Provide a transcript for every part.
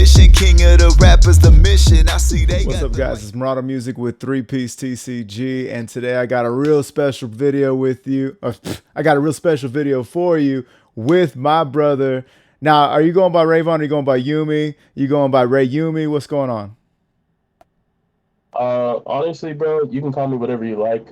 position. King of the rappers, the mission. I see they What's got up, the guys? It's Murado Music with 3-Piece TCG, and today I got a real special video with you. I got a real special video for you with my brother. Now, are you going by Rayvon? Or are you going by Yumi? You going by Ray Yumi? What's going on? Honestly, bro, you can call me whatever you like.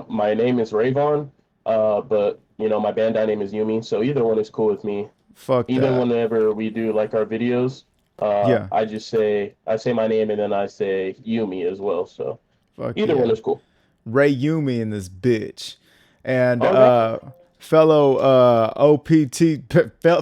My name is Rayvon, but my Bandai name is Yumi, so either one is cool with me. Fuck Even that. whenever we do like our videos, Yeah, I say my name and then I say Yumi as well. So fuck either one yeah. is cool. Ray Yumi in this bitch. And Okay. fellow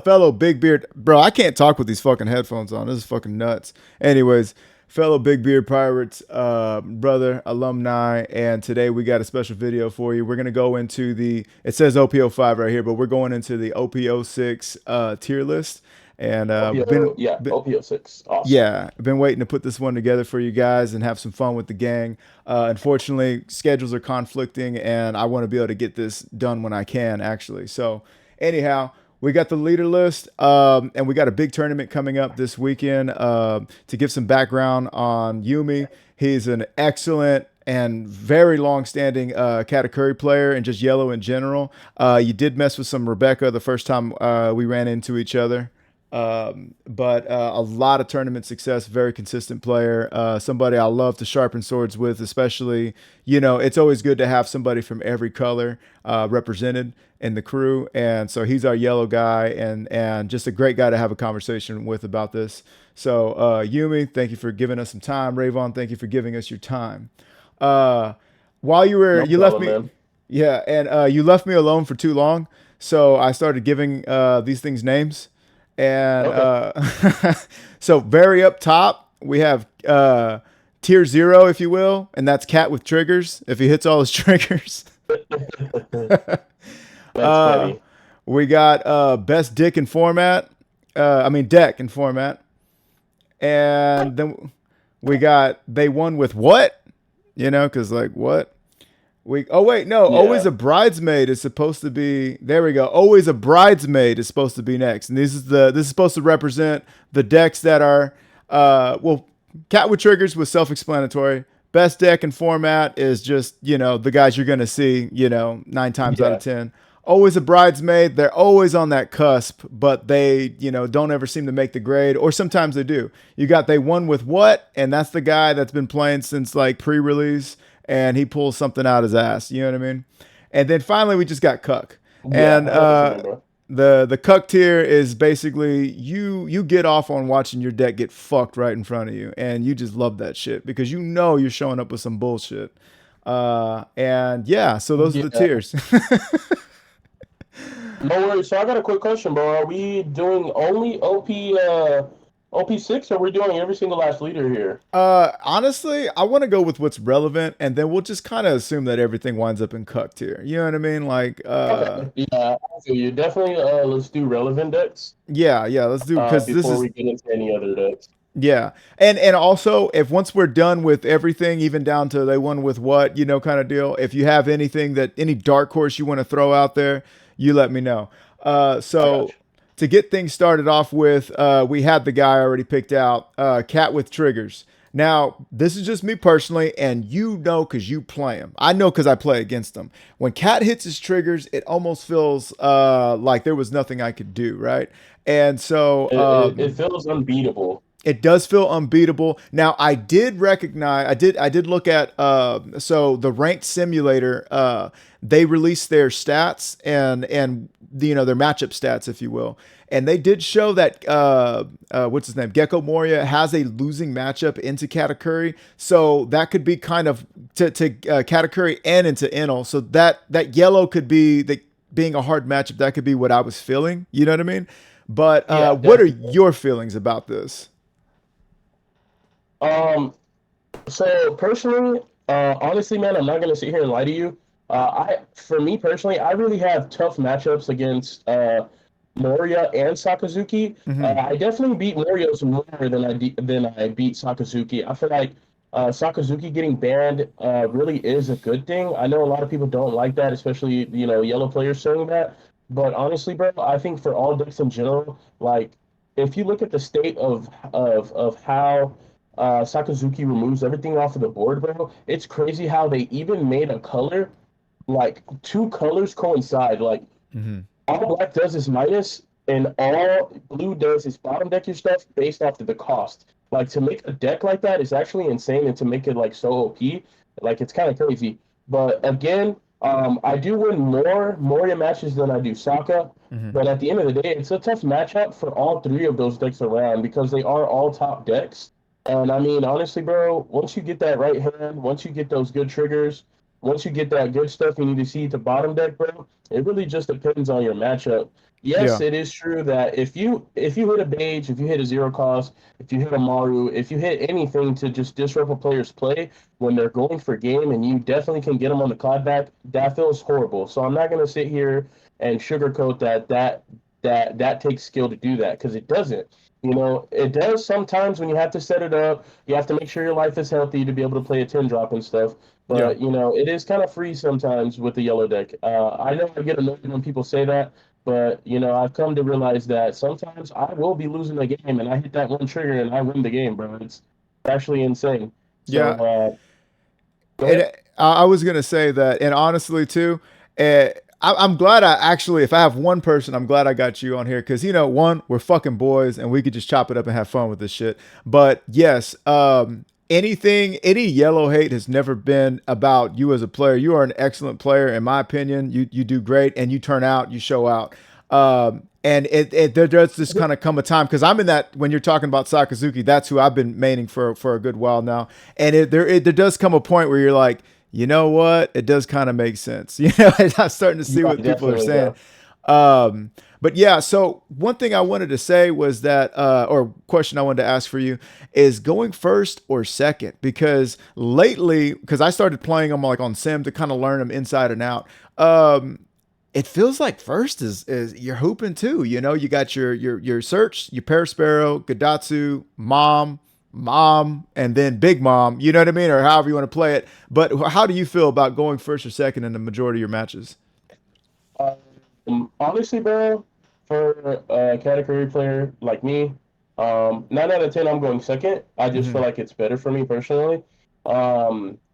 fellow Big Beard, bro, I can't talk with these fucking headphones on. This is fucking nuts. Anyways, fellow Big Beard Pirates, brother, alumni, and today we got a special video for you. We're gonna go into it says OP05 right here, but we're going into the OP06 tier list. And OPO, yeah, OPO6. Awesome. yeah, I've been waiting to put this one together for you guys and have some fun with the gang. Unfortunately, schedules are conflicting, and I want to be able to get this done when I can, actually. So, anyhow, we got the leader list, and we got a big tournament coming up this weekend. To give some background on Yumi, he's an excellent and very long-standing Katakuri player and just yellow in general. You did mess with some Rebecca the first time we ran into each other. But a lot of tournament success, very consistent player, somebody I love to sharpen swords with, especially, it's always good to have somebody from every color represented in the crew. And so he's our yellow guy and just a great guy to have a conversation with about this. So Yumi, thank you for giving us some time. Rayvon, thank you for giving us your time. While No you left problem, me, man. yeah, and you left me alone for too long. So I started giving these things names. And Okay. so very up top, we have tier 0, if you will, and that's Cat with triggers, if he hits all his triggers. That's uh, funny. we got best dick in format. Deck in format. And then we got they won with what? Because like what? Oh wait, no, always Yeah. a bridesmaid is supposed to be there we go. Always a bridesmaid is supposed to be next. And this is supposed to represent the decks that are Cat with triggers was self-explanatory. Best deck and format is just, the guys you're gonna see, 9 times out of Yeah. 10. Always a bridesmaid, they're always on that cusp, but they, don't ever seem to make the grade, or sometimes they do. You got they won with what, and that's the guy that's been playing since like pre-release and he pulls something out his ass. You know what I mean? And then finally, we just got Cuck. Yeah. And 100%, bro. the Cuck tier is basically you get off on watching your deck get fucked right in front of you, and you just love that shit because you're showing up with some bullshit. And yeah, so those are the Yeah. tiers. No worries. So I got a quick question, bro. Are we doing only OP6, or we're doing every single last leader here? Honestly, I want to go with what's relevant, and then we'll just kind of assume that everything winds up in Cuck tier. You know what I mean? Like, Okay. Yeah. So you definitely let's do relevant decks. yeah, let's do because this Before is we get into any other decks. yeah, and also if once we're done with everything, even down to they won with what, kind of deal. If you have any dark horse you want to throw out there, you let me know. I got So you. to get things started off with, we had the guy already picked out, Cat with triggers. Now, this is just me personally, and because you play him. I know because I play against him. When Cat hits his triggers, it almost feels like there was nothing I could do, right? And so It feels unbeatable. it does feel unbeatable. Now, I did recognize, I did look at, so the ranked simulator, they released their stats and their matchup stats, if you will. And they did show that, what's his name? Gecko Moria has a losing matchup into Katakuri. So that could be kind of to Katakuri and into Enel. So that yellow could be being a hard matchup. That could be what I was feeling. You know what I mean? But Yeah, what are definitely. your feelings about this? Um, so personally, honestly, man, I'm not gonna sit here and lie to you. For me personally, I really have tough matchups against Moria and Sakazuki. Hmm. I definitely beat Morios more than I beat Sakazuki. I feel like Sakazuki getting banned really is a good thing. I know a lot of people don't like that, especially yellow players saying that. But honestly, bro, I think for all decks in general, like if you look at the state of how Sakazuki removes everything off of the board, bro, it's crazy how they even made a color like two colors coincide. Like Mm-hmm. all black does is minus, and all blue does is bottom deck your stuff based off of the cost. Like to make a deck like that is actually insane, and to make it like so OP, like it's kind of crazy. But again, I do win more Moria matches than I do Sokka. Mm-hmm. But at the end of the day, it's a tough matchup for all three of those decks around because they are all top decks. And I mean, honestly, bro, once you get that right hand, once you get those good triggers, once you get that good stuff you need to see to bottom deck, bro, it really just depends on your matchup. Yes, Yeah. it is true that if you hit a Beige, if you hit a zero cost, if you hit a Maru, if you hit anything to just disrupt a player's play when they're going for game, and you definitely can get them on the cloud back, that feels horrible. So I'm not gonna sit here and sugarcoat that takes skill to do that because it doesn't. You know, it does sometimes when you have to set it up. You have to make sure your life is healthy to be able to play a 10 drop and stuff. Yeah. But, you know, it is kind of free sometimes with the yellow deck. I know I get annoyed when people say that, but, you know, I've come to realize that sometimes I will be losing the game and I hit that one trigger and I win the game, bro. It's actually insane. So, Yeah. go And ahead. I was gonna say that, and honestly too, I'm glad I actually, if I have one person, I'm glad I got you on here because one, we're fucking boys, and we could just chop it up and have fun with this shit. But yes, any yellow hate has never been about you as a player. You are an excellent player, in my opinion. You do great, and you turn out, you show out. And there does just kind of come a time because I'm in that when you're talking about Sakazuki, that's who I've been maining for a good while now. And there does come a point where you're like, you know what? It does kind of make sense. I'm starting to see Yeah, what people are definitely, saying. bro. But yeah, so one thing I wanted to say was that, or question I wanted to ask for you is going first or second, because lately, because I started playing them like on Sim to kind of learn them inside and out. It feels like first is you're hooping too. You got your search, your Parasparrow, Gadatsu, mom, and then Big Mom. You know what I mean, or however you want to play it. But how do you feel about going first or second in the majority of your matches? Honestly, bro, for a category player like me, 9 out of 10, I'm going second. I just Mm-hmm. feel like it's better for me personally.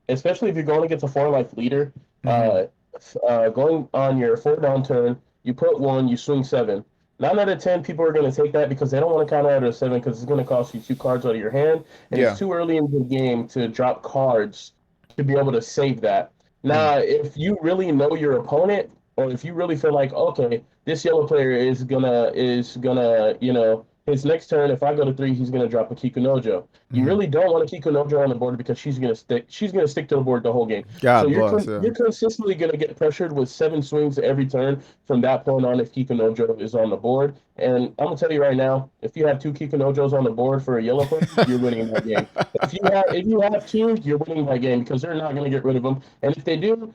Especially if you're going against a four life leader, Mm-hmm. going on your four down turn, you put one, you swing seven. 9 out of 10 people are going to take that because they don't want to count out of seven because it's going to cost you two cards out of your hand, and it's Yeah. too early in the game to drop cards to be able to save that. Mm-hmm. Now, if you really know your opponent, or if you really feel like, okay, this yellow player is gonna, his next turn, if I go to three, he's gonna drop a Kikunojo. You Mm-hmm. really don't want a Kikunojo on the board because she's gonna stick to the board the whole game. So God you're bless. Yeah. you're consistently gonna get pressured with seven swings every turn from that point on if Kikunojo is on the board. And I'm gonna tell you right now, if you have two Kikunojos on the board for a yellow player, you're winning that game. If you have two, you're winning that game because they're not gonna get rid of them. And if they do,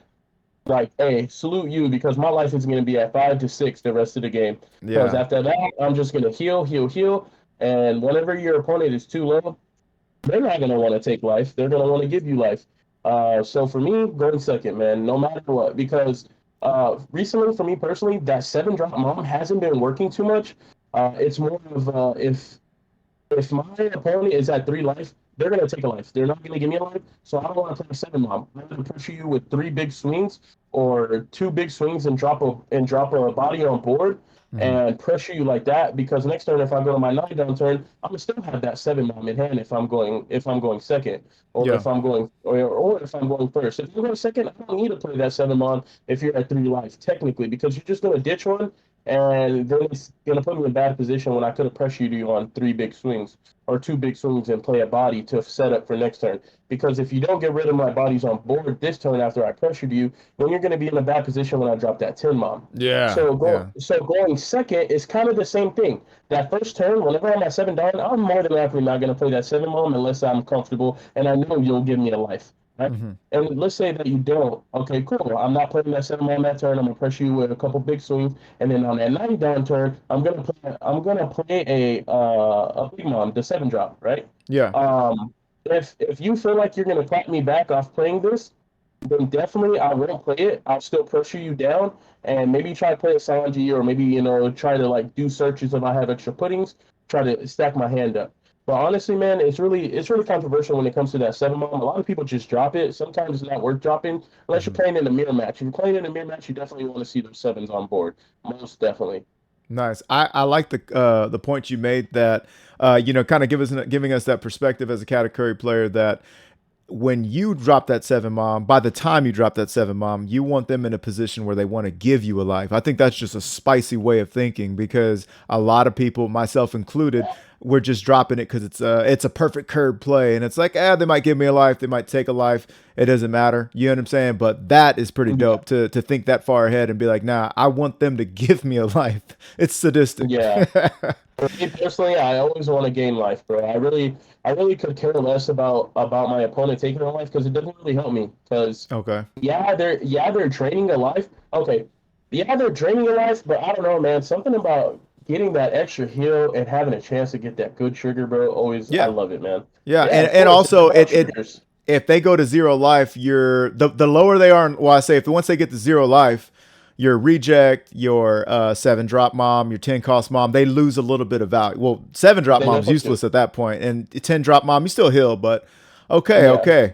like, hey, salute you because my life is going to be at 5 to 6 the rest of the game. Because Yeah. after that, I'm just going to heal, heal, heal. And whenever your opponent is too low, they're not going to want to take life. They're going to want to give you life. So for me, going second, man, no matter what. Because recently, for me personally, that seven drop mom hasn't been working too much. It's more of if my opponent is at three life, they're gonna take a life. They're not gonna give me a life. So I don't want to play a seven mom. I'm gonna pressure you with three big swings or two big swings and drop a body on board Mm-hmm. and pressure you like that. Because next turn, if I go to my nine down turn, I'm gonna still have that seven mom in hand if I'm going second or Yeah. if I'm going first. If you go second, I don't need to play that seven mom if you're at three life technically because you're just gonna ditch one and then it's gonna put me in a bad position when I could have pressured you on three big swings or two big swings and play a body to set up for next turn. Because if you don't get rid of my bodies on board this turn after I pressured you, then you're gonna be in a bad position when I drop that 10 mom. Yeah. Yeah. So going second is kind of the same thing. That first turn, whenever I'm at seven down, I'm more than likely not gonna play that seven mom unless I'm comfortable and I know you'll give me a life. Right? Mm-hmm. And let's say that you don't. Okay, cool. I'm not playing that seven on that turn. I'm gonna pressure you with a couple big swings, and then on that nine down turn, I'm gonna play a big mom, the seven drop, right? Yeah. If you feel like you're gonna clap me back off playing this, then definitely I won't play it. I'll still pressure you down and maybe try to play a Sanji or maybe try to like do searches if I have extra puddings. try to stack my hand up. But honestly, man, it's really controversial when it comes to that seven mom. A lot of people just drop it. Sometimes it's not worth dropping unless you're Mhm. playing in a mirror match. If you're playing in a mirror match, you definitely want to see those sevens on board. Most definitely. Nice. I like the point you made that kind of giving us that perspective as a category player that when you drop that seven mom, by the time you drop that seven mom, you want them in a position where they want to give you a life. I think that's just a spicy way of thinking because a lot of people, myself included, we're just dropping it because it's a perfect curve play, and it's like, they might give me a life, they might take a life, it doesn't matter. You know what I'm saying? But that is pretty Yeah, dope to think that far ahead and be like, nah, I want them to give me a life. It's sadistic. yeah. For me personally, I always want to gain life, bro. I really could care less about my opponent taking a life because it doesn't really help me. Because Okay. they're draining a life. Okay, yeah, they're draining a life, but I don't know, man. Something about getting that extra heal and having a chance to get that good trigger, bro. Always, I Yeah. love it, man. Yeah, Yeah, of and course. It's also about it triggers. if they go to zero life, the lower they are. Well, I say if once they get to zero life, your reject, your seven drop mom, your 10 cost mom, they lose a little bit of value. Well, seven drop They mom's definitely do. useless at that point, and 10 drop mom, you still heal, but okay, Yeah. okay.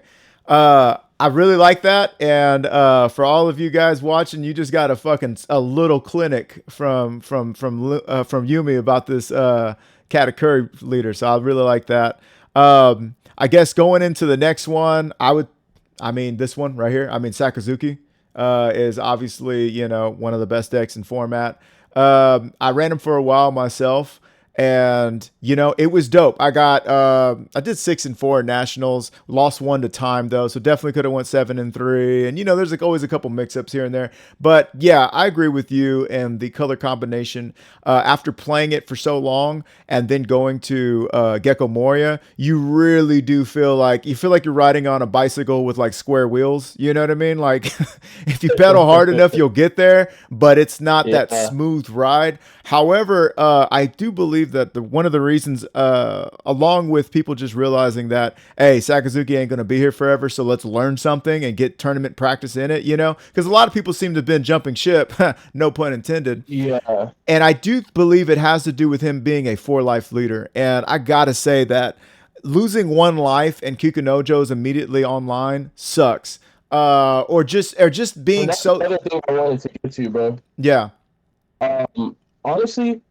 I really like that, and for all of you guys watching, you just got a little clinic from Yumi about this Katakuri leader, so I really like that. I guess going into the next one, I mean, this one right here. I mean, Sakazuki is obviously one of the best decks in format. I ran him for a while myself, and it was dope. I did 6-4 nationals, lost one to time though, so definitely could have went 7-3. And there's like always a couple mix-ups here and there, but yeah, I agree with you. And the color combination, after playing it for so long and then going to Gecko Moria, you really do feel like you're riding on a bicycle with like square wheels. You know what I mean? Like if you pedal hard enough, you'll get there, but it's not that Yeah. smooth ride. However, I do believe that one of the reasons, along with people just realizing that, hey, Sakazuki ain't going to be here forever, so let's learn something and get tournament practice in it, because a lot of people seem to have been jumping ship, no pun intended. Yeah. And I do believe it has to do with him being a four life leader. And I got to say that losing one life and Kikunojo's immediately online sucks. Or just And being that's so, another thing I wanted to get to, bro. yeah. Honestly,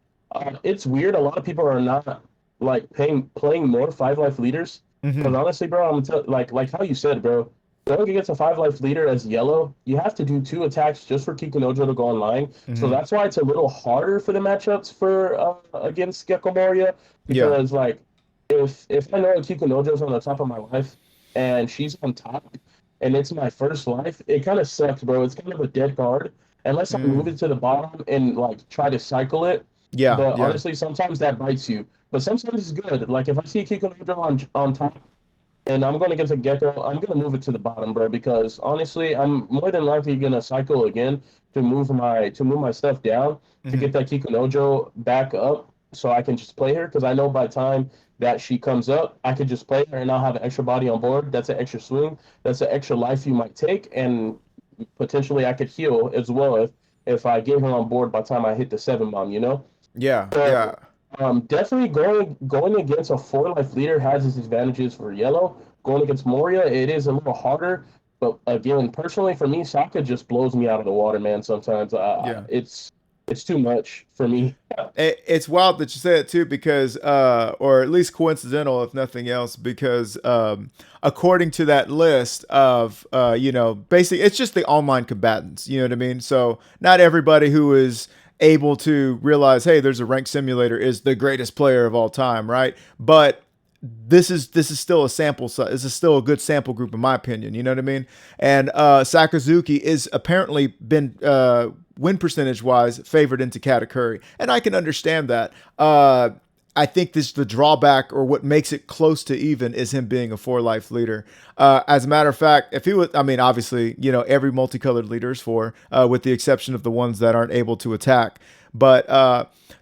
it's weird. A lot of people are not like playing more five life leaders. Hmm. Because honestly, bro, like how you said, bro. Going against a five life leader as yellow, you have to do two attacks just for Kikunojo to go online. So Hmm. that's why it's a little harder for the matchups for against Gecko Moria. Yeah. Because like if I know Kikunojo's on the top of my life and she's on top and it's my first life, it kind of sucks, bro. It's kind of a dead card unless I move Mm. it to the bottom and like try to cycle it. Yeah. But Yeah. honestly, sometimes that bites you. But sometimes it's good. Like if I see Kikunojo on top and I'm going to get a Gecko, I'm going to move it to the bottom, bro. Because honestly, I'm more than likely going to cycle again to move my stuff down to Hmm. get that Kikunojo back up, so I can just play her. Because I know by the time that she comes up, I could just play her and I'll have an extra body on board. That's an extra swing. That's an extra life you might take, and potentially I could heal as well if I get her on board by the time I hit the seven bomb. Yeah. Yeah. So definitely going against a four life leader has its advantages for yellow. Going against Moria, it is a little harder. But again, personally for me, Sokka just blows me out of the water, man. Sometimes Yeah. it's too much for me. It's wild that you say it too, because, or at least coincidental, if nothing else, because according to that list of, basically, it's just the online combatants. You know what I mean? So not everybody who is able to realize, hey, there's a rank simulator is the greatest player of all time, right? But this is still a sample size. This is still a good sample group, in my opinion. You know what I mean? And Sakazuki is apparently been win percentage wise favored into Katakuri, and I can understand that. I think this the drawback, or what makes it close to even, is him being a four life leader. As a matter of fact, if he was, I mean, obviously, every multicolored leader is four, with the exception of the ones that aren't able to attack. But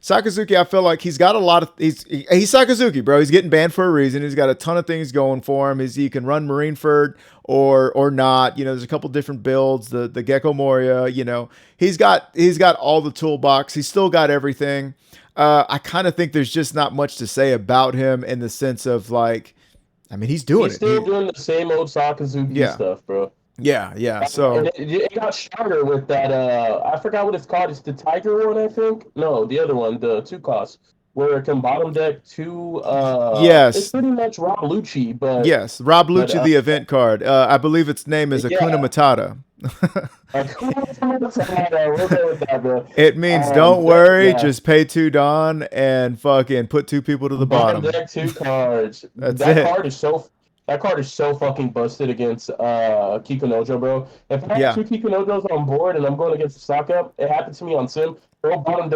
Sakazuki, I feel like he's got a lot of he's Sakazuki, bro. He's getting banned for a reason. He's got a ton of things going for him. He can run Marineford or not. There's a couple different builds. The Gecko Moria. He's got all the toolbox. He's still got everything. I kind of think there's just not much to say about him in the sense of like, I mean, he's doing He's it. still doing the same old Sakazuki Yeah, stuff, bro. yeah. And So it got stronger with that. I forgot what it's called. It's the Tiger one, I think. No, the other one, the two cost, where it can bottom deck two. It's yes, pretty much Rob Lucci, yes. Rob but Lucci, the event card. I believe its name is Akuna yeah. Matata. We'll go with that, bro. It means don't But worry, yeah, just pay 2 Don and fucking put 2 people to the bottom bottom. deck two cards. That's it. That card is so fucking busted against Kikunojo, bro. If I have Yeah. two Kikunojos on board and I'm going against Saka, it happened to me on Sim. Bro, bottom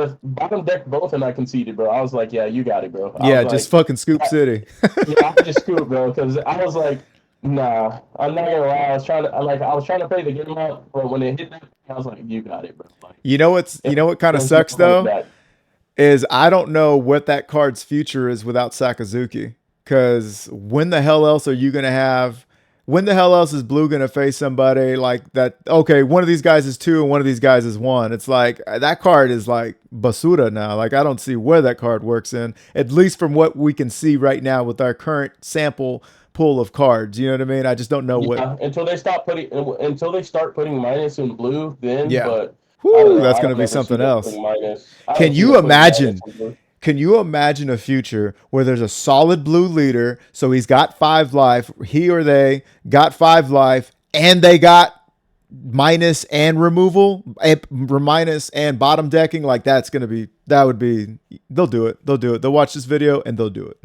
deck both and I conceded, bro. I was like, yeah, you got it, bro. I Yeah, was just like, fucking Scoop City. yeah, I just scooped, bro, because I was like, nah, I'm not gonna lie. I was trying to play the game out, but when it hit that, I was like, you got it, bro. Like, You know what kind of sucks though? Is I don't know what that card's future is without Sakazuki. Because when the hell else are you going to have? When the hell else is Blue going to face somebody like that? Okay, one of these guys is 2 and one of these guys is 1. It's like that card is like basura now. Like I don't see where that card works in, at least from what we can see right now with our current sample pool of cards. You know what I mean? I just don't know what. Until they start putting minus in blue, then Yeah. but I don't Whoo, know. that's I going to don't be ever see something them else. putting minus. I Can don't see you them putting minus imagine? in blue. Can you imagine a future where there's a solid blue leader? So he's got 5 life, he or they got 5 life, and they got minus and removal, minus and bottom decking. Like that would be, they'll do it. They'll do it. They'll watch this video and they'll do it.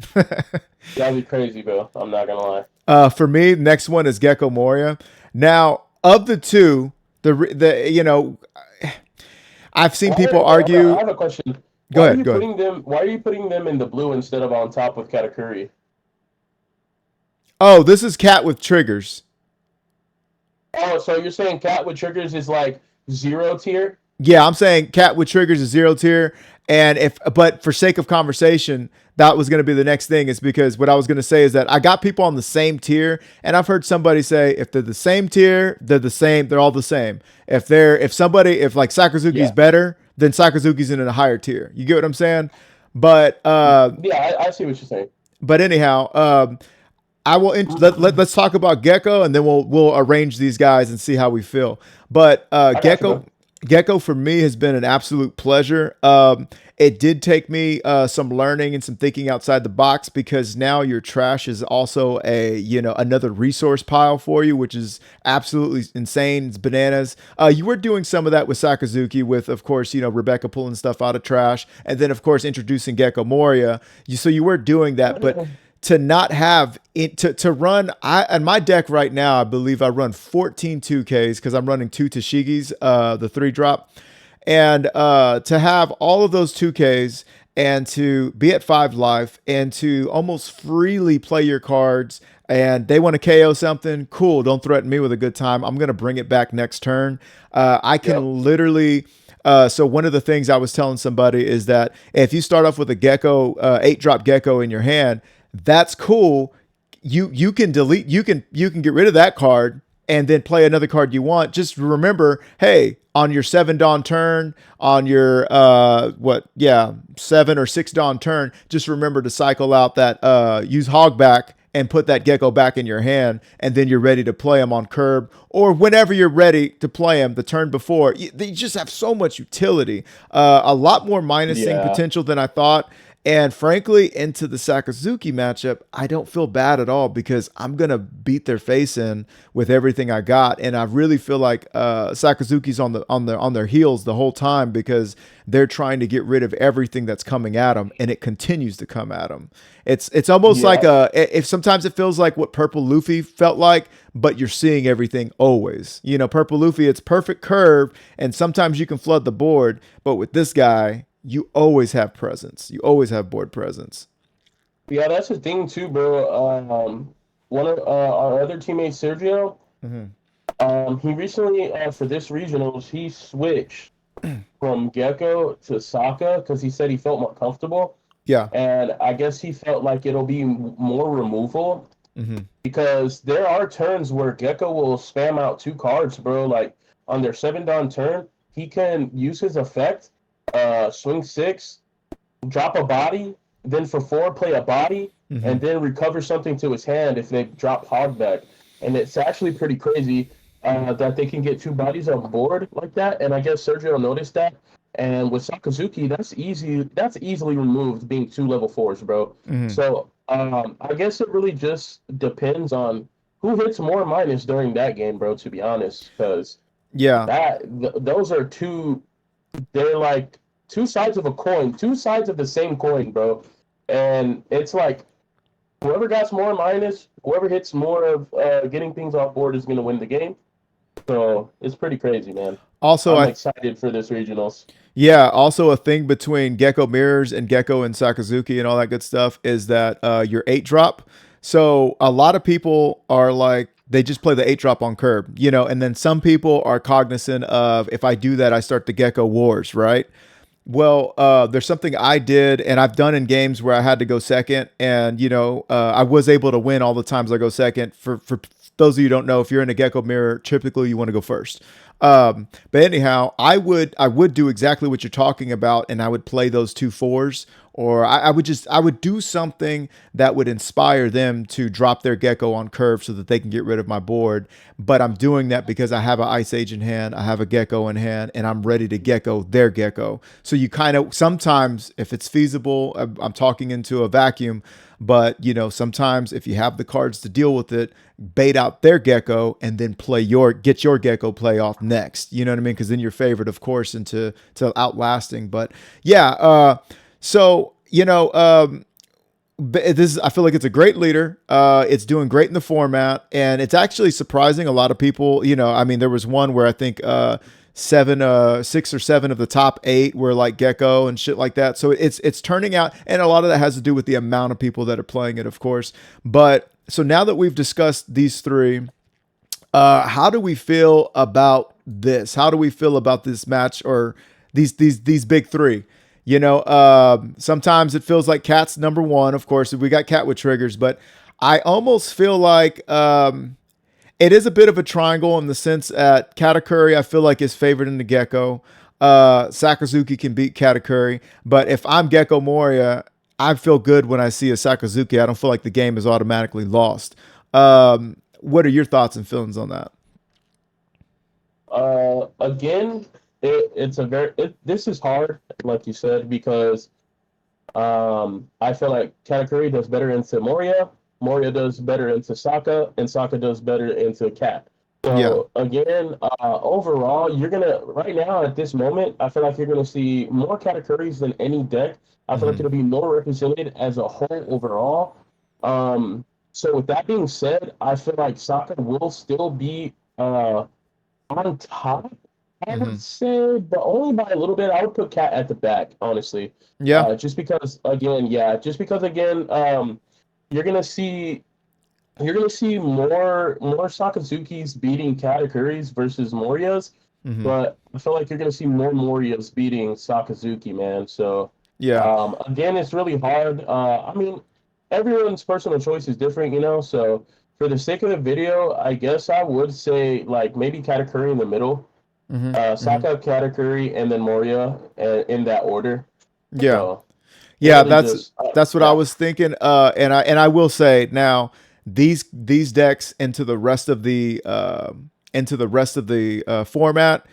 That'd be crazy, bro. I'm not gonna lie. For me, next one is Gecko Moria. Now, of the two, I've seen people argue. I have a question. Go ahead. Why are you putting them in the blue instead of on top with Katakuri? Oh, this is Cat with triggers. Oh, so you're saying Cat with triggers is like 0 tier? Yeah, I'm saying Cat with triggers is 0 tier. But for sake of conversation, that was going to be the next thing, is because what I was going to say is that I got people on the same tier, and I've heard somebody say if they're the same tier, they're the same. They're all the same. If like Sakazuki's better, then Sakazuki's in a higher tier. You get what I'm saying? But yeah, I see what you're saying. But anyhow, I will let's talk about Gecko, and then we'll arrange these guys and see how we feel. But Gecko for me has been an absolute pleasure. It did take me some learning and some thinking outside the box, because now your trash is also another resource pile for you, which is absolutely insane. It's bananas. You were doing some of that with Sakazuki, with of course Rebecca pulling stuff out of trash, and then of course introducing Gecko Moria. So you were doing that, but to not have it to run, on my deck right now, I believe I run 14 2Ks because I'm running 2 Tashigis, the 3-drop. And to have all of those 2Ks and to be at 5 life and to almost freely play your cards, and they want to KO something, cool, don't threaten me with a good time. I'm going to bring it back next turn. I can literally... so one of the things I was telling somebody is that if you start off with a Gecko, 8-drop Gecko in your hand, that's cool. You can delete, you can get rid of that card and then play another card you want. Just remember, hey, on your 7 Dawn turn, on your 7 or 6 Dawn turn, just remember to cycle out that use Hogback and put that Gecko back in your hand, and then you're ready to play him on curb, or whenever you're ready to play him the turn before. They just have so much utility, a lot more minusing potential than I thought. And frankly, into the Sakazuki matchup, I don't feel bad at all, because I'm going to beat their face in with everything I got. And I really feel like Sakazuki's on their heels the whole time, because they're trying to get rid of everything that's coming at them, and it continues to come at them. It's almost like if sometimes it feels like what Purple Luffy felt like, but you're seeing everything always. Purple Luffy, it's perfect curve, and sometimes you can flood the board, but with this guy, you always have presence. You always have board presence. Yeah, that's the thing too, bro. One of our other teammates, Sergio, he recently, for this regionals, he switched from Gecko to Sokka because he said he felt more comfortable. Yeah. And I guess he felt like it'll be more removal, because there are turns where Gecko will spam out 2 cards, bro. Like on their 7 Dawn turn, he can use his effect, swing 6, drop a body, then for 4 play a body, Mm-hmm. and then recover something to his hand if they drop hogback. And it's actually pretty crazy that they can get 2 bodies on board like that. And I guess Sergio noticed that. And with Sakazuki, that's easy. That's easily removed being 2 level 4s, bro. Mm-hmm. So I guess it really just depends on who hits more minus during that game, bro. To be honest, because Yeah. those are two. They're like 2 sides of a coin, 2 sides of the same coin, bro. And it's like whoever got more minus, whoever hits more of getting things off board is going to win the game. So it's pretty crazy, man. Also, I'm I excited for this regionals. Yeah, also a thing between Gecko Mirrors and Gecko and Sakazuki and all that good stuff is that your 8-drop. So a lot of people are like, they just play the 8-drop on curb, and then some people are cognizant of, if I do that, I start the Gecko Wars, right? Well, there's something I did and I've done in games where I had to go second, and I was able to win all the times I go second. For those of you who don't know, if you're in a Gecko Mirror, typically you want to go first. But anyhow, I would do exactly what you're talking about, and I would play those 2 4s, or I would do something that would inspire them to drop their Gecko on curve so that they can get rid of my board. But I'm doing that because I have an Ice Age in hand, I have a Gecko in hand, and I'm ready to Gecko their Gecko. So you kind of sometimes, if it's feasible, I'm talking into a vacuum. But sometimes if you have the cards to deal with it, bait out their Gecko and then get your Gecko play off next. You know what I mean? Because then you're favored, of course, into outlasting. But yeah, so I feel like it's a great leader. It's doing great in the format, and it's actually surprising a lot of people. I mean, there was one where I think 6 or 7 of the top 8 were like Gecko and shit like that. So it's turning out, and a lot of that has to do with the amount of people that are playing it, of course. But so now that we've discussed these 3, how do we feel about this? How do we feel about this match, or these big 3? Sometimes it feels like Cat's number 1. Of course, we got Cat with triggers, but I almost feel like it is a bit of a triangle in the sense that Katakuri, I feel like, is favored in the Gecko. Sakazuki can beat Katakuri, but if I'm Gecko Moria, I feel good when I see a Sakazuki. I don't feel like the game is automatically lost. What are your thoughts and feelings on that? Again, this is hard, like you said, because I feel like Katakuri does better into Moria, Moria does better into Saka, and Saka does better into Cat. Yeah. So again, overall, right now at this moment, I feel like you're gonna see more Katakuris than any deck. I feel like Mm-hmm. it'll be more represented as a whole overall. So with that being said, I feel like Saka will still be on top, I Mm-hmm. would say, but only by a little bit. I would put Cat at the back, honestly. Yeah. Just because again, you're gonna see more Sakazukis beating Katakuris versus Morias, Mm-hmm. but I feel like you're gonna see more Morias beating Sakazuki, man. So Yeah. again, it's really hard. I mean, everyone's personal choice is different, So for the sake of the video, I guess I would say like maybe Katakuri in the middle, Mm-hmm. Mm-hmm. Saka, Katakuri, and then Moria in that order. Yeah. So it Yeah, really that's just that's what I yeah, was thinking. And I will say now, these decks into the rest of the format,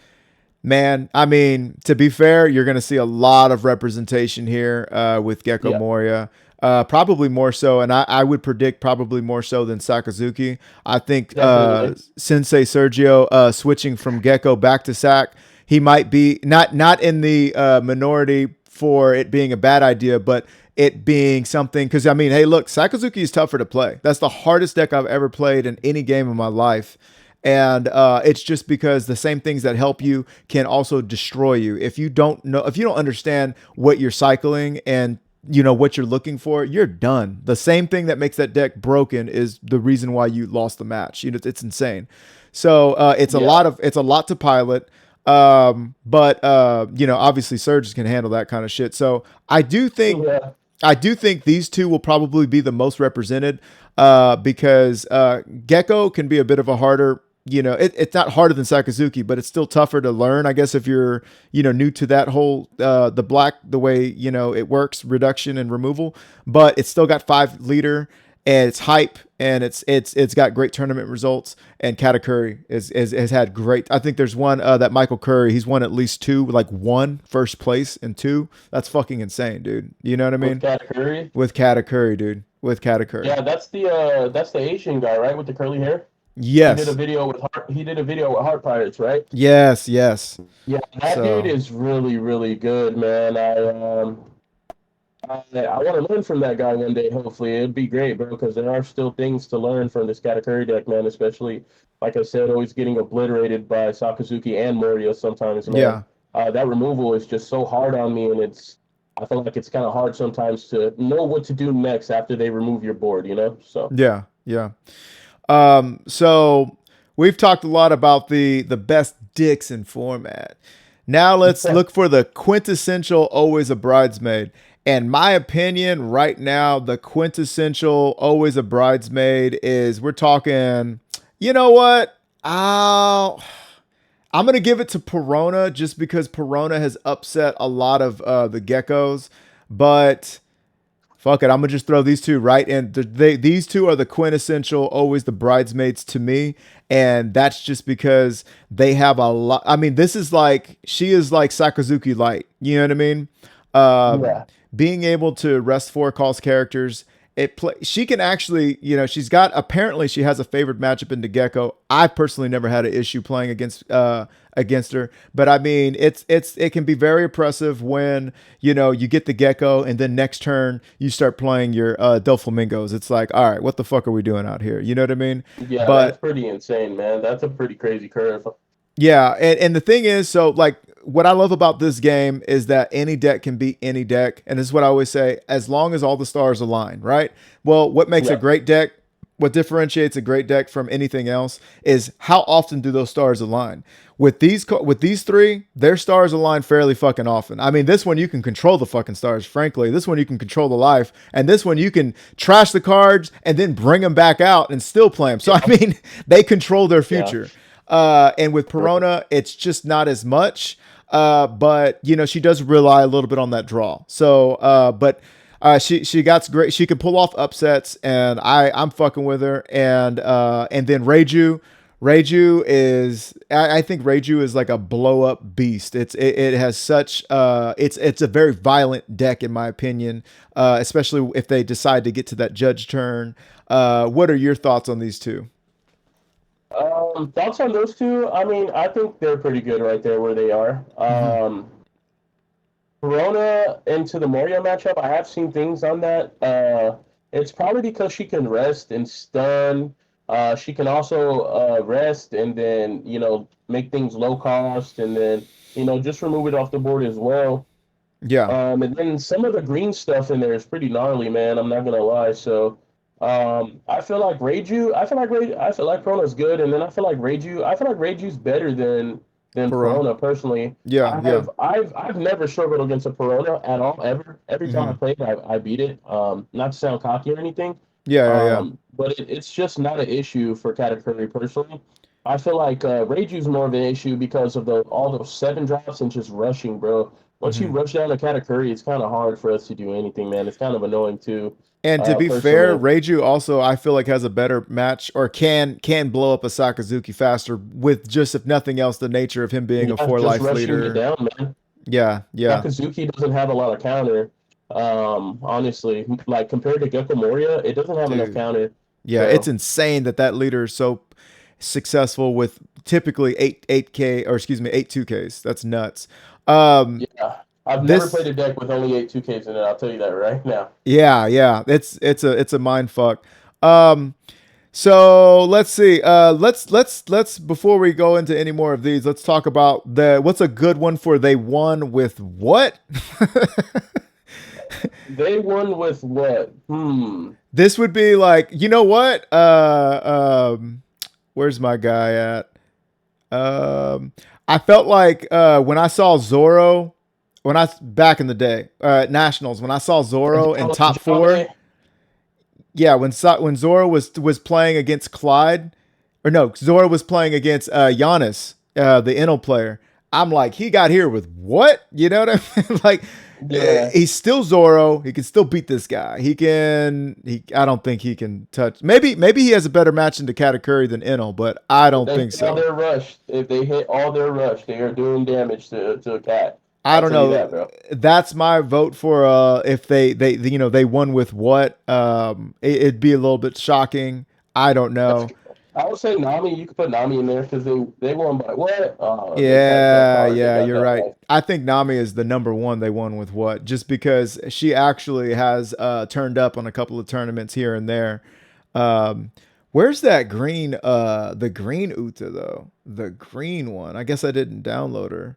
man. I mean, to be fair, you're going to see a lot of representation here with Gecko yeah, Moria. Probably more so, and I would predict probably more so than Sakazuki. I think definitely. Sensei Sergio switching from Gecko back to Sak, he might be not in the minority for it being a bad idea, but it being something. Because I mean, hey, look, Sakazuki is tougher to play. That's the hardest deck I've ever played in any game in my life. And it's just because the same things that help you can also destroy you. If you don't understand what you're cycling and what you're looking for, you're done. The same thing that makes that deck broken is the reason why you lost the match. It's insane. So Yeah, it's a lot to pilot. But obviously Surge can handle that kind of shit. So yeah, I do think these 2 will probably be the most represented because Gecko can be a bit of a harder it's not harder than Sakazuki, but it's still tougher to learn, I guess, if you're, new to that whole, the way, it works, reduction and removal, but it's still got 5 liter and it's hype and it's got great tournament results. And Katakuri has had great, I think there's one, that Michael Curry, he's won at least 2, like 1 first place and 2. That's fucking insane, dude. You know what I mean? With Katakuri? With Katakuri, dude. With Katakuri. Yeah, that's the Asian guy, right? With the curly hair? Yes. He did a video with Heart Pirates, right? Yes. Yeah, that dude is really, really good, man. I want to learn from that guy one day. Hopefully, it'd be great, bro. Because there are still things to learn from this Katakuri deck, man. Especially, like I said, always getting obliterated by Sakazuki and Moria sometimes, man. Yeah. That removal is just so hard on me, and I feel like it's kind of hard sometimes to know what to do next after they remove your board, So Yeah. So we've talked a lot about the best dicks in format. Now let's look for the quintessential always a bridesmaid. And my opinion right now, the quintessential always a bridesmaid is, we're talking, you know what? I'm going to give it to Perona just because Perona has upset a lot of the geckos. But fuck it, I'm going to just throw these two right in. These two are the quintessential, always the bridesmaids to me. And that's just because they have a lot. I mean, she is like Sakazuki Light. You know what I mean? yeah. Being able to rest 4 calls characters. She can actually, apparently she has a favored matchup into Gecko. I personally never had an issue playing against her, but I mean, it can be very oppressive when, you get the Gecko and then next turn you start playing your Doflamingos. It's like, all right, what the fuck are we doing out here? You know what I mean? Yeah, but that's pretty insane, man. That's a pretty crazy curve. Yeah, and the thing is, so like what I love about this game is that any deck can beat any deck, and this is what I always say: as long as all the stars align, right? Well, what makes a great deck, what differentiates a great deck from anything else, is how often do those stars align. With these 3, their stars align fairly fucking often. I mean, this one you can control the fucking stars. Frankly, this one you can control the life, and this one you can trash the cards and then bring them back out and still play them. So I mean, they control their future. And with Perona, it's just not as much. But she does rely a little bit on that draw. So, she got great. She can pull off upsets, and I'm fucking with her. And then Reiju is, I think Reiju is like a blow up beast. It has such, it's a very violent deck in my opinion. Especially if they decide to get to that judge turn. What are your thoughts on these two? Thoughts on those two? I mean, I think they're pretty good right there where they are. Corona into the Moria matchup, I have seen things on that. It's probably because she can rest and stun. She can also rest and then, make things low cost and then, just remove it off the board as well. Yeah. And then some of the green stuff in there is pretty gnarly, man. I'm not gonna lie. So I feel like Reiju. I feel like Perona's good, and then I feel like Reiju's better than Perona personally. Yeah. I've never struggled against a Perona at all ever. Every time I played, I beat it. Not to sound cocky or anything. Yeah. But it's just not an issue for Katakuri personally. I feel like Reiju's more of an issue because of all those 7 drops and just rushing, bro. Once you rush down to Katakuri, it's kind of hard for us to do anything, man. It's kind of annoying too. And to be fair, Reiju also I feel like has a better match or can blow up a Sakazuki faster with just, if nothing else, the nature of him being a 4-life leader. You down, man. Yeah. Sakazuki doesn't have a lot of counter. Honestly, like compared to Gecko Moria, it doesn't have enough counter. Yeah, it's insane that leader is so successful with typically 8 2Ks. That's nuts. Yeah. I've never played a deck with only 8 2Ks in it. I'll tell you that right now. Yeah. It's a mind fuck. So let's see. Let's before we go into any more of these, let's talk about what's a good one for they won with what? They won with what? This would be like, you know what? Where's my guy at? I felt like when I saw Zoro. Back in the day, Nationals, when I saw Zoro in top 4, yeah, when Zoro was playing against Clyde, or no, Zoro was playing against Giannis, the Enel player. I'm like, he got here with what? You know what I mean? Like, Yeah. he's still Zoro. He can still beat this guy. I don't think he can touch. Maybe he has a better match into Katakuri than Enel, but I don't think All so. their rush. If they hit all their rush, they are doing damage to a cat. I don't tell you know. that, bro. That's my vote for if they they won with what. It'd be a little bit shocking. I don't know. I would say Nami. You could put Nami in there because they won by what? They tagged up Yeah, hard. They yeah, got you're that right. one. I think Nami is the number one they won with what? Just because she actually has turned up on a couple of tournaments here and there. Um, where's that green the green Uta though? The green one. I guess I didn't download her.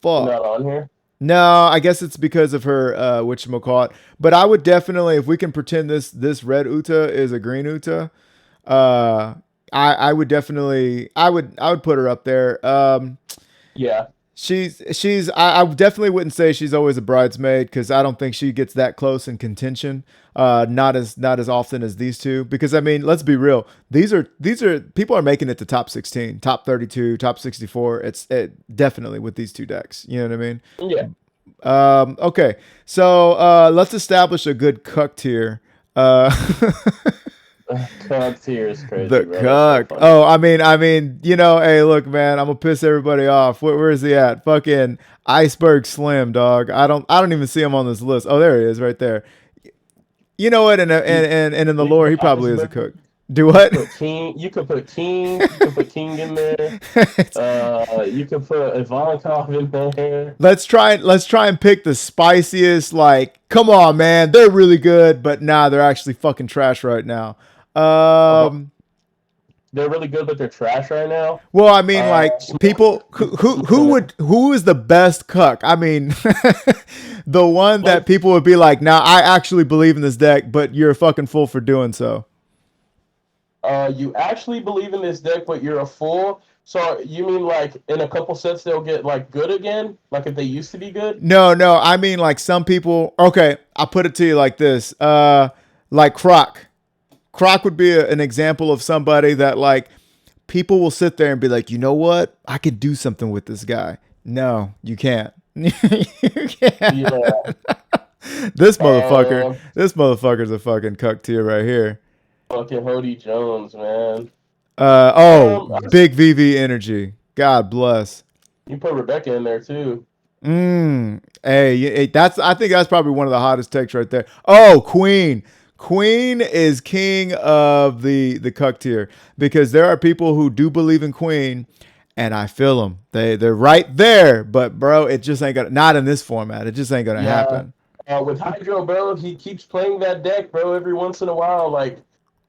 She's not Fuck. on here. No, I guess it's because of her whatchamacallit. But I would definitely, if we can pretend this red Uta is a green Uta, uh I would definitely I would put her up there. Yeah. I definitely wouldn't say she's always a bridesmaid because I don't think she gets that close in contention. Not as often as these two. Because I mean, let's be real. These are people are making it to top 16, top 32, top 64. It's definitely with these two decks. You know what I mean? Yeah. Okay. So let's establish a good cuck tier. Cuck tier is crazy, The bro. cuck. So Oh, I mean, hey, look, man, I'm gonna piss everybody off. Where is he at? Fucking Iceberg Slim, dog. I don't even see him on this list. Oh, there he is, right there. You know what? And in the lore, he probably is a cook. Do what? King, you could put King. You could put King in there. You could put Ivankov in there. Let's try and pick the spiciest. Like, come on, man, they're really good, but nah, they're actually fucking trash right now. They're really good, but they're trash right now. Well, I mean, like people who is the best cuck? I mean, the one that people would be like, "Now, I actually believe in this deck, but you're a fucking fool for doing so." You actually believe in this deck, but you're a fool. So you mean like in a couple sets they'll get like good again, like if they used to be good? No, I mean like some people. Okay, I'll put it to you like this. Like Croc. Croc would be an example of somebody that like people will sit there and be like, you know what? I could do something with this guy. No, you can't. You can't. Yeah. This motherfucker's a fucking cuck tier right here. Fucking Hody Jones, man. Big VV energy. God bless. You put Rebecca in there too. Hey, I think that's probably one of the hottest takes right there. Oh, Queen. Queen is king of the cuck tier because there are people who do believe in Queen, and I feel them. They're right there, but bro, it just ain't gonna. Not in this format. It just ain't gonna happen. With Hydro, bro, he keeps playing that deck, bro. Every once in a while, like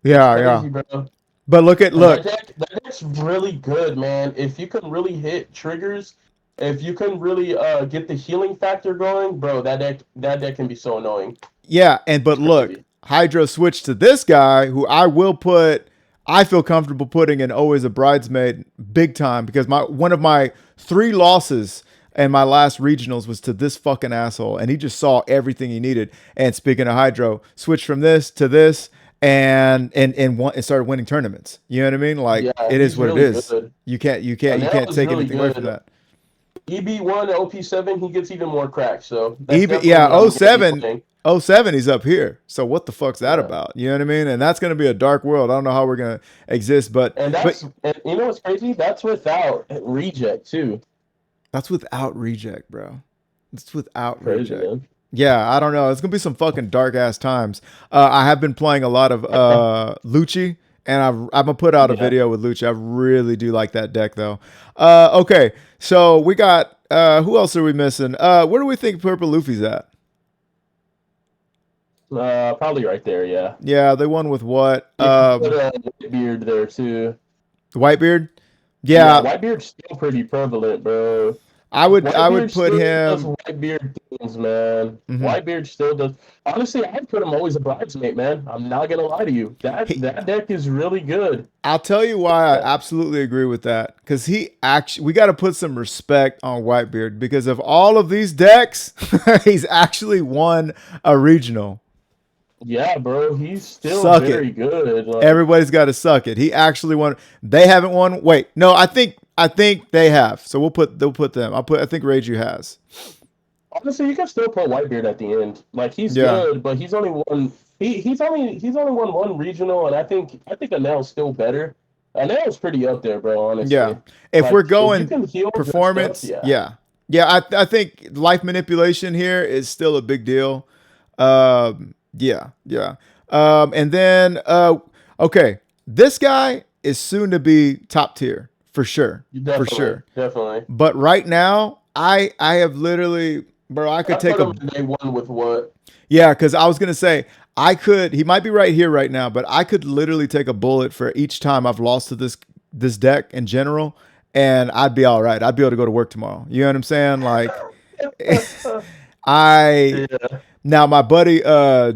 Yeah. bro. But look. That deck's really good, man. If you can really hit triggers, if you can really get the healing factor going, bro, that deck can be so annoying. Yeah, but look. Hydro switched to this guy who I feel comfortable putting in always a bridesmaid big time because one of my 3 losses in my last regionals was to this fucking asshole, and he just saw everything he needed. And speaking of Hydro, switched from this to this and started winning tournaments. You know what I mean? Like it is what really it is. Good. You can't take really anything away from that. EB1 OP7, he gets even more cracks. So 07, he's up here. So what the fuck's that about? You know what I mean? And that's gonna be a dark world. I don't know how we're gonna exist, but and you know what's crazy? That's without reject too. That's without reject, bro. It's without crazy, reject. Man. Yeah, I don't know. It's gonna be some fucking dark ass times. I have been playing a lot of Lucci, and I'm gonna put out a video with Lucci. I really do like that deck though. Okay, so we got who else are we missing? Where do we think Purple Luffy's at? Probably right there, yeah. Yeah, they won with what? Put Whitebeard there too. Whitebeard? Yeah. Whitebeard's still pretty prevalent, bro. I would put him. Whitebeard things, man. Mm-hmm. Whitebeard still does. Honestly, I'd put him always a bridesmaid, man. I'm not gonna lie to you. That deck is really good. I'll tell you why I absolutely agree with that. Because we got to put some respect on Whitebeard because of all of these decks, he's actually won a regional. Yeah, bro, he's still Suck it. very good. Like, Everybody's got to suck it. He actually won. They haven't won. Wait, no, I think they have. So they'll put them. I think Reiju has. honestly, you can still put Whitebeard at the end. Like, he's Yeah. good, but he's only won. He's only won one regional, and I think Anel's still better. Anel's pretty up there, bro. Yeah. Honestly, If we're like if you going can heal good stuff, performance, yeah. yeah. Yeah, I think life manipulation here is still a big deal. Yeah, yeah. And then okay, this guy is soon to be top tier for sure. For Definitely, sure. definitely. But right now, I have literally, bro, I could I take put a him in day one with what? yeah, because I was gonna say he might be right here right now, but I could literally take a bullet for each time I've lost to this deck in general, and I'd be all right. I'd be able to go to work tomorrow. You know what I'm saying? Like I Yeah, now my buddy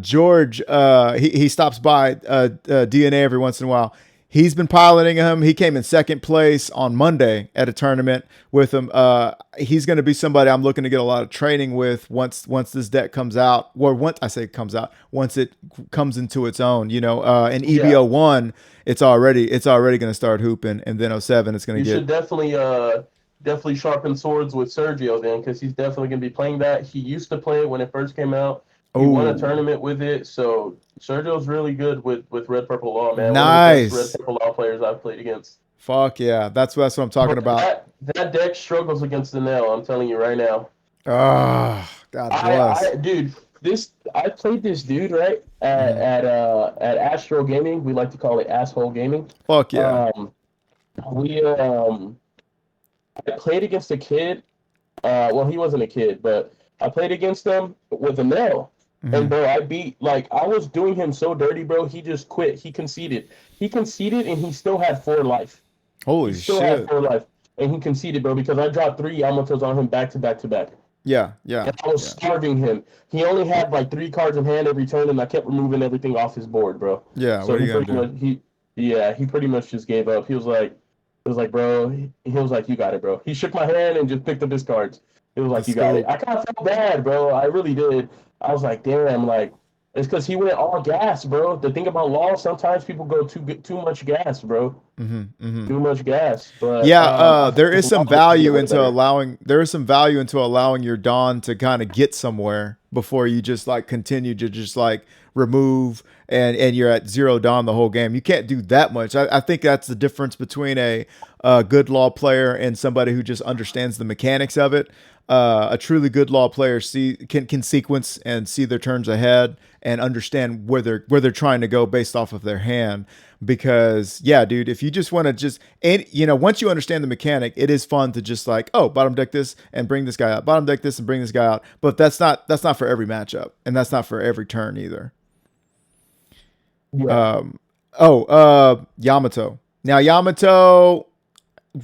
George, he stops by DNA every once in a while. He's been piloting him. He came in second place on Monday at a tournament with him. He's going to be somebody I'm looking to get a lot of training with once this deck comes out. Or once I say comes out, once it comes into its own. You know, in yeah. EVO1, it's already going to start hooping, and then '07 it's going You to should get. definitely sharpen swords with Sergio then, because he's definitely gonna be playing that. He used to play it when it first came out. He won a Oh, tournament with it, so Sergio's really good with Red Purple Law, man. One of the best Red nice. Purple Law players I've played against. Fuck yeah, that's what I'm talking But about. that deck struggles against the nail. I'm telling you right now. Ah, God bless. Dude, I played this dude right Hmm. at Astro Gaming. We like to call it Asshole Gaming. Fuck yeah. Um, we I played against a kid. Well, he wasn't a kid, but I played against him with a nail. And Hmm. bro, I was doing him so dirty, bro. He just quit. He conceded. He conceded, and he still had 4 life. He Holy still had shit. 4 life, and he conceded, bro, because I dropped 3 Yamatos on him back to back to back. Yeah, yeah, And I was yeah, starving him. He only had like 3 cards in hand every turn, and I kept removing everything off his board, bro. yeah. So What are he you gonna pretty do? much he pretty much just gave up. He was like, bro. He was like, you got it, bro. He shook my hand and just picked up his cards. He was The like, you got it. scope. I kind of felt bad, bro. I really did. I was like, damn, like it's because he went all gas, bro. The thing about law, sometimes people go too much gas, bro. Hmm. Hmm. Too much gas. But Yeah, I feel there is like law some needs to get value way into better. allowing your Dawn to kind of get somewhere before you just like continue to just like remove and you're at zero Dawn the whole game. You can't do that much. I think that's the difference between a good law player and somebody who just understands the mechanics of it. A truly good law player can sequence and see their turns ahead and understand where they're trying to go based off of their hand. Because yeah, dude, if you just want to and once you understand the mechanic, it is fun to just like, oh, bottom deck this and bring this guy out, bottom deck this and bring this guy out. But that's not for every matchup, and that's not for every turn either. Yeah. Yamato. Now Yamato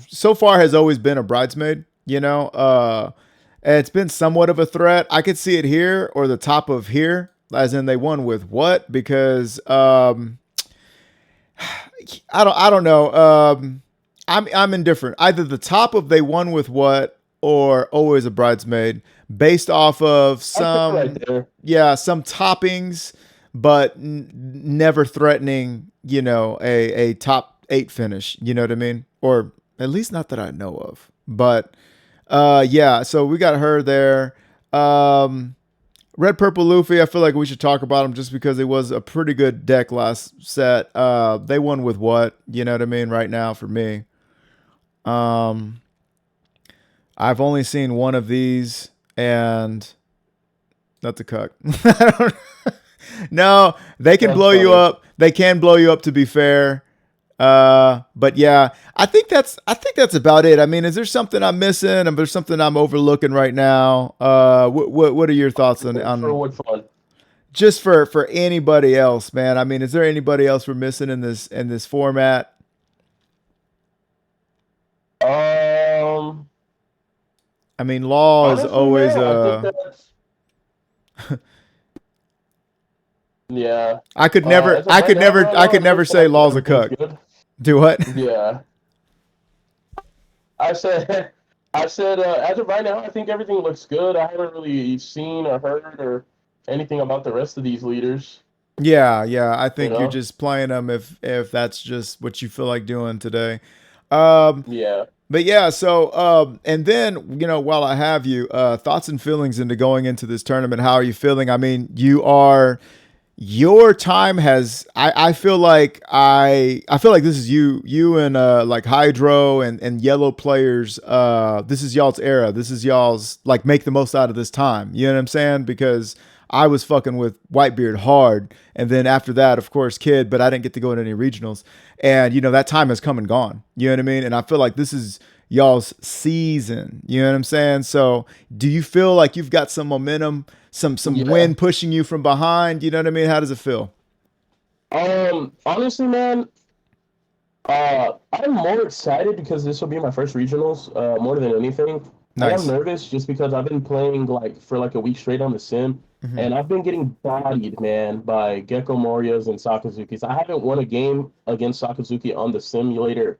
so far has always been a bridesmaid. It's been somewhat of a threat. I could see it here or the top of here, as in they won with what? Because I don't know. I'm indifferent. Either the top of they won with what or always a bridesmaid based off of I put it right there. some toppings, but never threatening, a top 8 finish. You know what I mean? Or at least not that I know of. But yeah, so we got her there. Red Purple Luffy, I feel like we should talk about him just because it was a pretty good deck last set. They won with what? You know what I mean? Right now for me. Um, I've only seen one of these and not the cuck. I don't No, they can That's blow you funny. up. They can blow you up to be fair. But yeah, I think that's about it. I mean, is there something I'm missing? Is there something I'm overlooking right now? What are your thoughts For on which one? just for anybody else, man? I mean, is there anybody else we're missing in this format? Um, I mean, law is Honestly, always man, I think that's yeah. I could never As of I right could now, never bro, I no, could it never looks say like law's a everything's cuck. good. Do what? Yeah, I said, I said, as of right now, I think everything looks good. I haven't really seen or heard or anything about the rest of these leaders. Yeah. I You think you're know? just playing them if that's just what you feel like doing today. Um, Yeah. but yeah, so and then while I have you, thoughts and feelings into going into this tournament. How are you feeling? I mean, your time has I feel like I feel like this is you and like Hydro and yellow players, this is y'all's era. This is y'all's, like, make the most out of this time. You know what I'm saying? Because I was fucking with Whitebeard hard, and then after that, of course, Kid, but I didn't get to go to any regionals. And that time has come and gone. You know what I mean? And I feel like this is y'all's season. You know what I'm saying? So do you feel like you've got some momentum, some Yeah. wind pushing you from behind? You know what I mean? How does it feel? Honestly, man, I'm more excited because this will be my first regionals, more than anything. I am Nice. nervous just because I've been playing like for like a week straight on the sim, Hmm. and I've been getting bodied, man, by Gecko Morias and Sakazukis. I haven't won a game against Sakazuki on the simulator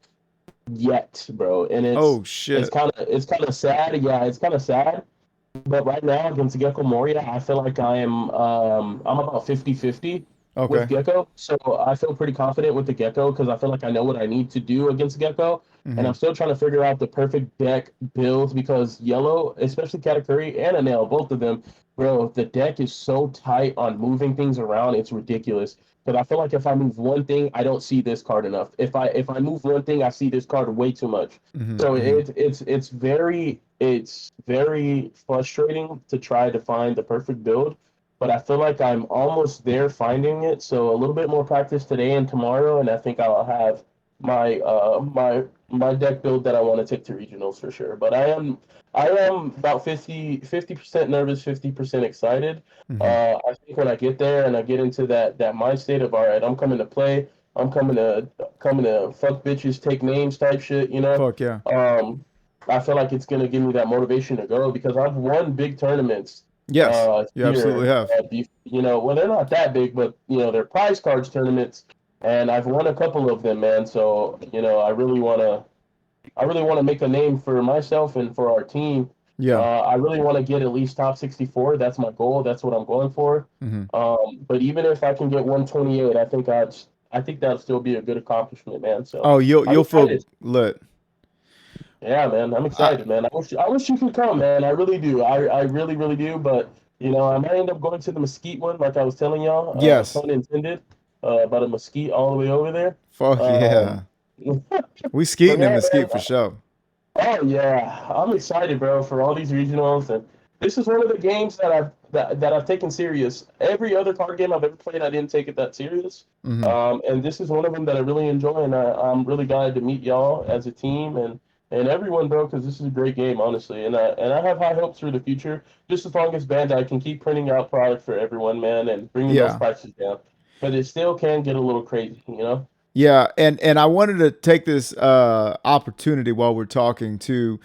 yet, bro, and Oh it's shit. kind of sad. Yeah, it's kind of sad. But right now against Gecko Moria, I feel like I'm about 50-50 with Okay. Gecko. So I feel pretty confident with the Gecko because I feel like I know what I need to do against Gecko. And Hmm. I'm still trying to figure out the perfect deck build because Yellow, especially Katakuri and Anel, both of them, bro, the deck is so tight on moving things around, it's ridiculous. Because I feel like if I move one thing, I don't see this card enough. If I move one thing, I see this card way too much. Hmm. So Hmm. it's very frustrating to try to find the perfect build, but I feel like I'm almost there finding it. So a little bit more practice today and tomorrow, and I think I'll have my deck build that I want to take to regionals for sure. But I am about 50% nervous, 50% excited. Hmm. I think when I get there and I get into that mind state of all right, I'm coming to play. I'm coming to fuck bitches, take names type shit, you know. Fuck yeah. Um, I feel like it's gonna give me that motivation to go because I've won big tournaments Yes, you absolutely here. have. Well, they're not that big, but they're prize cards tournaments, and I've won a couple of them, man. So I really wanna make a name for myself and for our team. Yeah. I really want to get at least top 64. That's my goal. That's what I'm going for. Hmm. But even if I can get 128, I think that'll still be a good accomplishment, man. So Oh, you'll I'm you'll feel excited. lit. Yeah, man, I'm I excited, man. I wish you could come, man. I really do. I really, really do. But I might end up going to the Mesquite one, like I was telling y'all. Yes. Pun intended. About a Mesquite all the way over there. Fuck Um, yeah. We but skating in yeah, man. Mesquite for sure. Oh yeah, I'm excited, bro, for all these regionals, and this is one of the games that I've taken serious. Every other card game I've ever played, I didn't take it that serious. Hmm. And this is one of them that I really enjoy, and I'm really glad to meet y'all as a team and everyone, bro, because this is a great game, honestly, and I have high hopes for the future. Just as long as Bandai can keep printing out product for everyone, man, and bringing those Yeah. prices down, but it still can get a little crazy, you know. Yeah, and I wanted to take this opportunity while we're talking to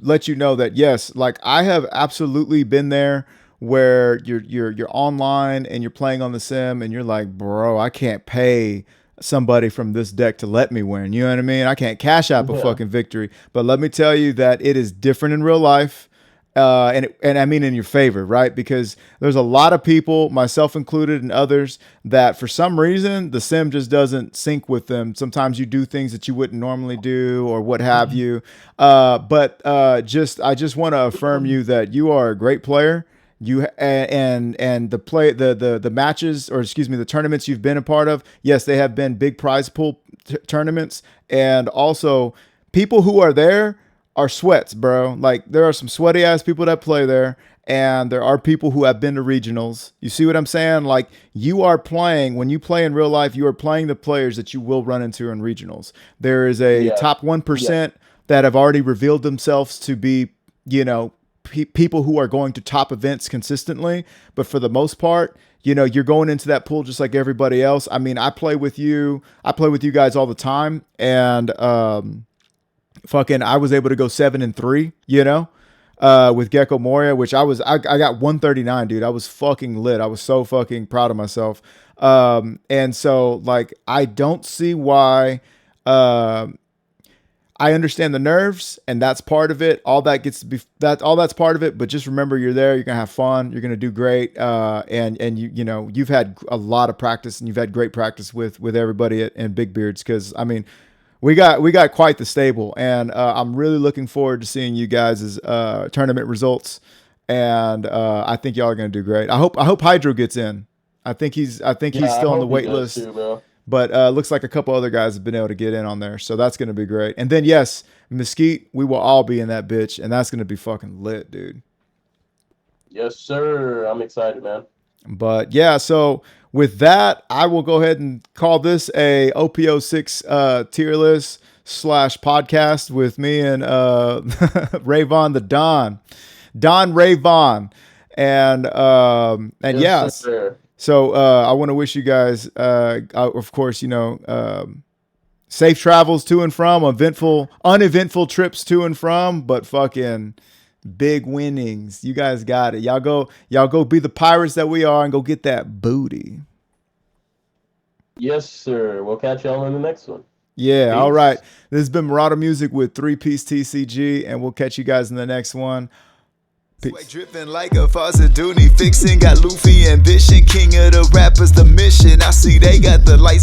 let you know that yes, like I have absolutely been there where you're online and you're playing on the sim and you're like, bro, I can't pay somebody from this deck to let me win. You know what I mean? I can't cash out a Yeah. fucking victory. But let me tell you that it is different in real life. And I mean in your favor, right? Because there's a lot of people, myself included, and others that for some reason the sim just doesn't sync with them. Sometimes you do things that you wouldn't normally do, or what have you. But just I just want to affirm you that you are a great player. You and the play the matches, or excuse me, the tournaments you've been a part of. Yes, they have been big prize pool tournaments, and also people who are there are sweats, bro. Like there are some sweaty ass people that play there, and there are people who have been to regionals. You see what I'm saying? Like you are playing, when you play in real life, you are playing the players that you will run into in regionals. There is a Yeah. top Yeah. 1% that have already revealed themselves to be, people who are going to top events consistently. But for the most part, you're going into that pool just like everybody else. I mean, I play with you guys all the time, and fucking I was able to go 7-3, with Gecko Moria, which I got 139, dude. I was fucking lit. I was so fucking proud of myself. And so like I don't see why uh I understand the nerves, and that's part of it. All that gets to be all that's part of it. But just remember, you're there. You're gonna have fun. You're gonna do great. And you've had a lot of practice, and you've had great practice with everybody in Big Beards. Because I mean, we got quite the stable, and I'm really looking forward to seeing you guys' tournament results. And I think y'all are gonna do great. I hope Hydro gets in. I think he's still on the wait list. Too, bro. But looks like a couple other guys have been able to get in on there. So that's going to be great. And then, yes, Mesquite, we will all be in that bitch. And that's going to be fucking lit, dude. Yes, sir. I'm excited, man. But, yeah, so with that, I will go ahead and call this a Op06 tier list / podcast with me and Rayvon the Don Rayvon. And yes. Sir. So I want to wish you guys, of course, safe travels to and from, uneventful trips to and from, but fucking big winnings. You guys got it. Y'all go be the pirates that we are and go get that booty. Yes, sir. We'll catch y'all in the next one. Yeah. Peace. All right. This has been Marauder Music with 3-Piece TCG, and we'll catch you guys in the next one. Swag dripping like a Fazaduni fixing, got Luffy ambition, king of the rappers, the mission. I see they got the lights.